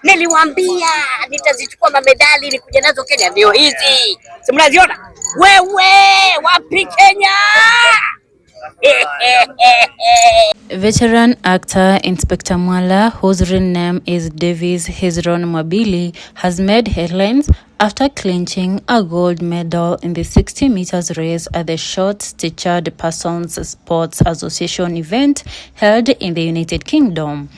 Niliwaambia nitazichukua mamedali nikuja nazo Kenya, ndio hizi. Si mnaziona? Wewe wapi Kenya? Veteran actor Inspekta Mwala, whose real name is Davis Hezron Mwabili, has made headlines after clinching a gold medal in the 60 meters race at the Short-Statured Persons Sports Association event held in the United Kingdom.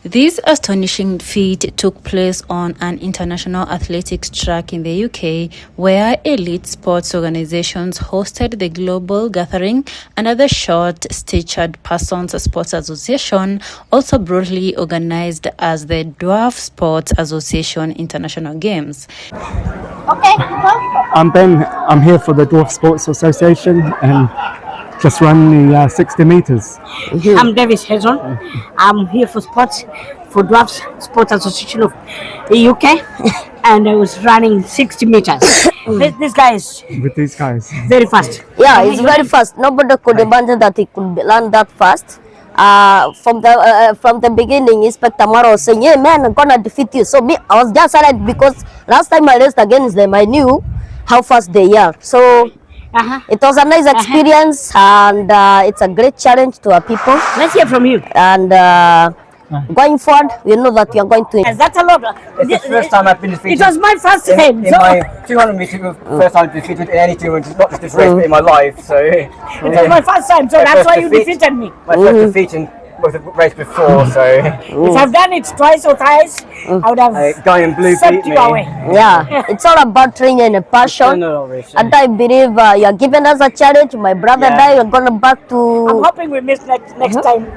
This astonishing feat took place on an international athletics track in the UK, where elite sports organizations hosted the global gathering under the Short-Statured Persons Sports Association, also broadly organized as the Dwarf Sports Association International Games. Okay. I'm Ben. I'm here for the Dwarf Sports Association and just run the 60 meters. I'm Davis Hezron. I'm here for sports, for Dwarfs Sports Association of the UK, and I was running 60 meters. This guy is With these guys. very fast. Yeah, it's very fast. Nobody could imagine that he could learn that fast. From the beginning, Inspekta Mwala was saying, "Yeah, man, I'm gonna defeat you." So me, I was just silent because last time I raced against them, I knew how fast they are. So it was a nice experience, and it's a great challenge to our people. Let's hear from you. And going forward, we know that we are going to. Yes, that's a lot. It's the first time I've been defeated. It was my first time. In my 200 meter, first time defeated in any tournament, not just this race, but in my life. So It was my first time, so that's why you defeated me. My first defeat in both the race before, so If I've done it twice or thrice, I would have guy in blue swept beat you me. away. Yeah, it's all about training and passion. And I believe you are giving us a challenge. My brother and I are going to back I'm to. hoping we miss next time.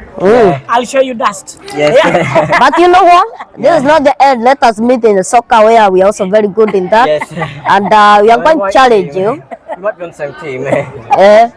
I'll show you dust. Yes. But you know what? This is not the end. Let us meet in the soccer where we are also very good in that. Yes. And we are going to challenge you. We might be on the same team.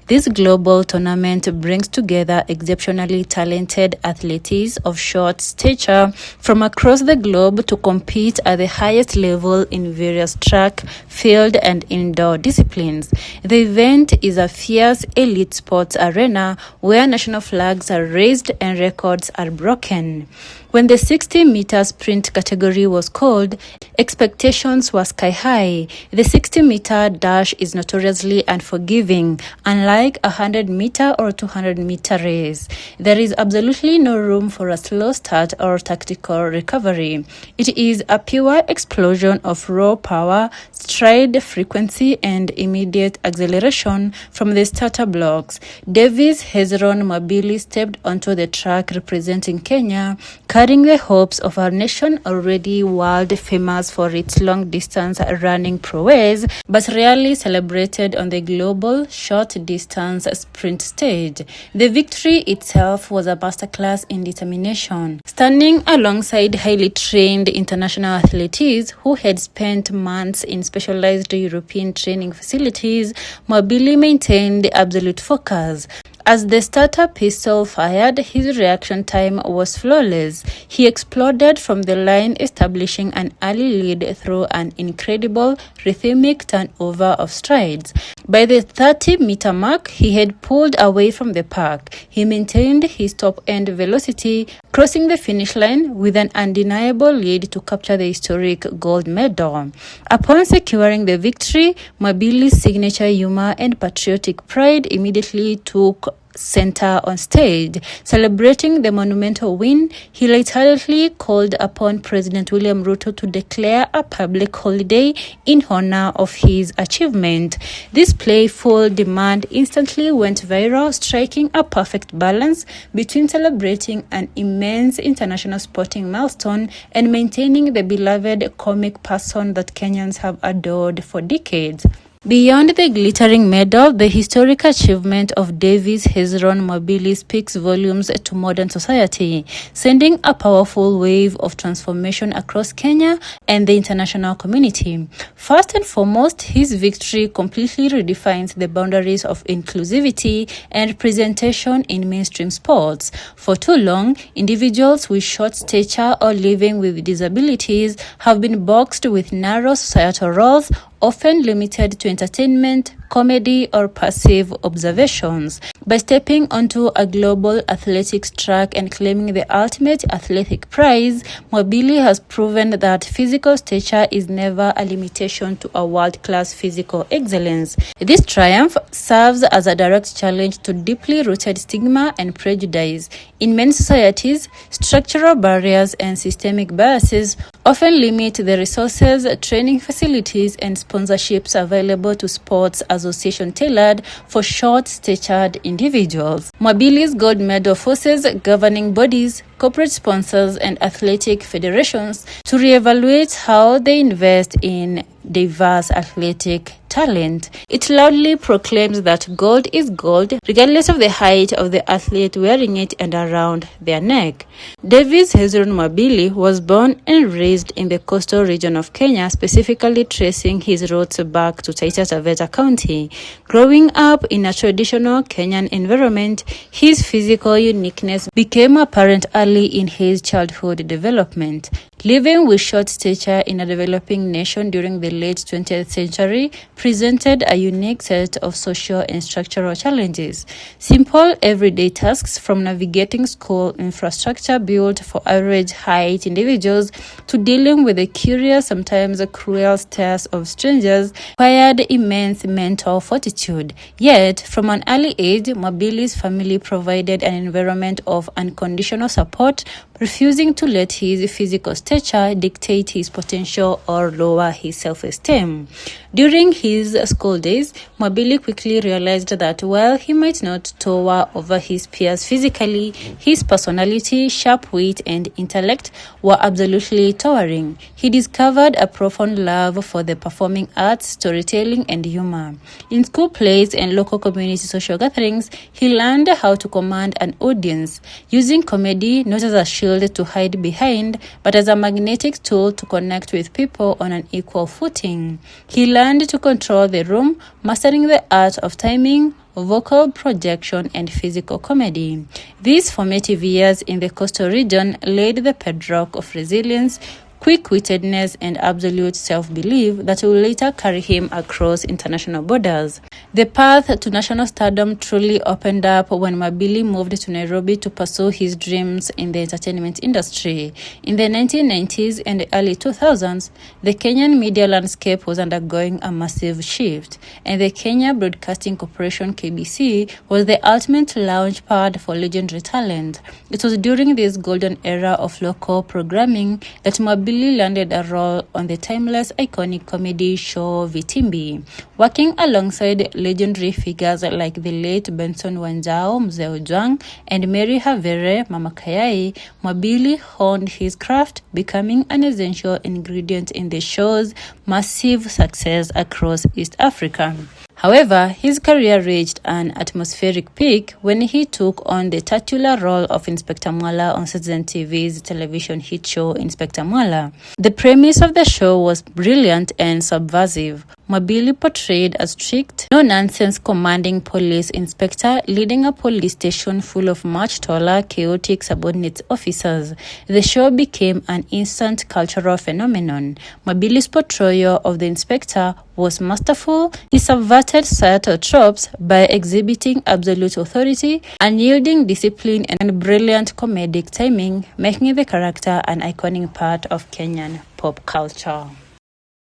This global tournament brings together exceptionally talented athletes of short stature from across the globe to compete at the highest level in various track, field, and indoor disciplines. The event is a fierce elite sports arena where national flags are raised and records are broken. When the 60-meter sprint category was called, expectations were sky high. The 60-meter dash is notoriously unforgiving, unlike a 100-meter or 200-meter race. There is absolutely no room for a slow start or tactical recovery. It is a pure explosion of raw power, stride frequency, and immediate acceleration from the starter blocks. Davis Hezron Mwabili stepped onto the track representing Kenya, carrying the hopes of our nation, already world famous for its long-distance running prowess, but rarely celebrated on the global short-distance sprint stage. The victory itself was a masterclass in determination. Standing alongside highly trained international athletes who had spent months in specialized European training facilities, Mwabili maintained absolute focus. As the starter pistol fired, his reaction time was flawless. He exploded from the line, establishing an early lead through an incredible rhythmic turnover of strides. By the 30-meter mark, he had pulled away from the pack. He maintained his top-end velocity, crossing the finish line with an undeniable lead to capture the historic gold medal. Upon securing the victory, Mwabili's signature humor and patriotic pride immediately took center on stage. Celebrating the monumental win, he lightheartedly called upon President William Ruto to declare a public holiday in honor of his achievement. This playful demand instantly went viral, striking a perfect balance between celebrating an immense international sporting milestone and maintaining the beloved comic person that Kenyans have adored for decades. Beyond the glittering medal, the historic achievement of Davis Hezron Mwabili speaks volumes to modern society, sending a powerful wave of transformation across Kenya and the international community. First and foremost, his victory completely redefines the boundaries of inclusivity and representation in mainstream sports. For too long, individuals with short stature or living with disabilities have been boxed with narrow societal roles, often limited to entertainment, comedy, or passive observations. By stepping onto a global athletics track and claiming the ultimate athletic prize, Mwabili has proven that physical stature is never a limitation to a world-class physical excellence. This triumph serves as a direct challenge to deeply rooted stigma and prejudice. In many societies, structural barriers and systemic biases often limit the resources, training facilities, and sponsorships available to sports associations tailored for short-statured individuals. Mwabili's gold medal forces governing bodies, corporate sponsors, and athletic federations to reevaluate how they invest in diverse athletic talent. It loudly proclaims that gold is gold, regardless of the height of the athlete wearing it and around their neck. Davis Hezron Mwabili was born and raised in the coastal region of Kenya, specifically tracing his roots back to Taita Taveta County. Growing up in a traditional Kenyan environment, his physical uniqueness became apparent early in his childhood development. Living with short stature in a developing nation during the late 20th century presented a unique set of social and structural challenges. Simple everyday tasks, from navigating school infrastructure built for average height individuals to dealing with the curious, sometimes cruel stares of strangers, required immense mental fortitude. Yet, from an early age, Mwabili's family provided an environment of unconditional support, refusing to let his physical stature dictate his potential or lower his self-esteem. During his school days, Mwabili quickly realized that while he might not tower over his peers physically, his personality, sharp wit, and intellect were absolutely towering. He discovered a profound love for the performing arts, storytelling, and humor. In school plays and local community social gatherings, he learned how to command an audience, using comedy not as a shield to hide behind, but as a magnetic tool to connect with people on an equal footing. He learned to control the room, mastering the art of timing, vocal projection, and physical comedy. These formative years in the coastal region laid the bedrock of resilience, quick-wittedness, and absolute self-belief that will later carry him across international borders. The path to national stardom truly opened up when Mwabili moved to Nairobi to pursue his dreams in the entertainment industry. In the 1990s and early 2000s, the Kenyan media landscape was undergoing a massive shift, and the Kenya Broadcasting Corporation (KBC) was the ultimate launchpad for legendary talent. It was during this golden era of local programming that Mwabili landed a role on the timeless, iconic comedy show Vitimbi. Working alongside legendary figures like the late Benson Wanjao, Mzee Ojwang, and Mary Havere, Mama Kayai, Mwabili honed his craft, becoming an essential ingredient in the show's massive success across East Africa. However, his career reached an atmospheric peak when he took on the titular role of Inspekta Mwala on Citizen TV's television hit show Inspekta Mwala. The premise of the show was brilliant and subversive. Mwabili portrayed a strict, no-nonsense commanding police inspector leading a police station full of much taller, chaotic subordinate officers. The show became an instant cultural phenomenon. Mwabili's portrayal of the inspector was masterful. He subverted societal tropes by exhibiting absolute authority, unyielding discipline, and brilliant comedic timing, making the character an iconic part of Kenyan pop culture.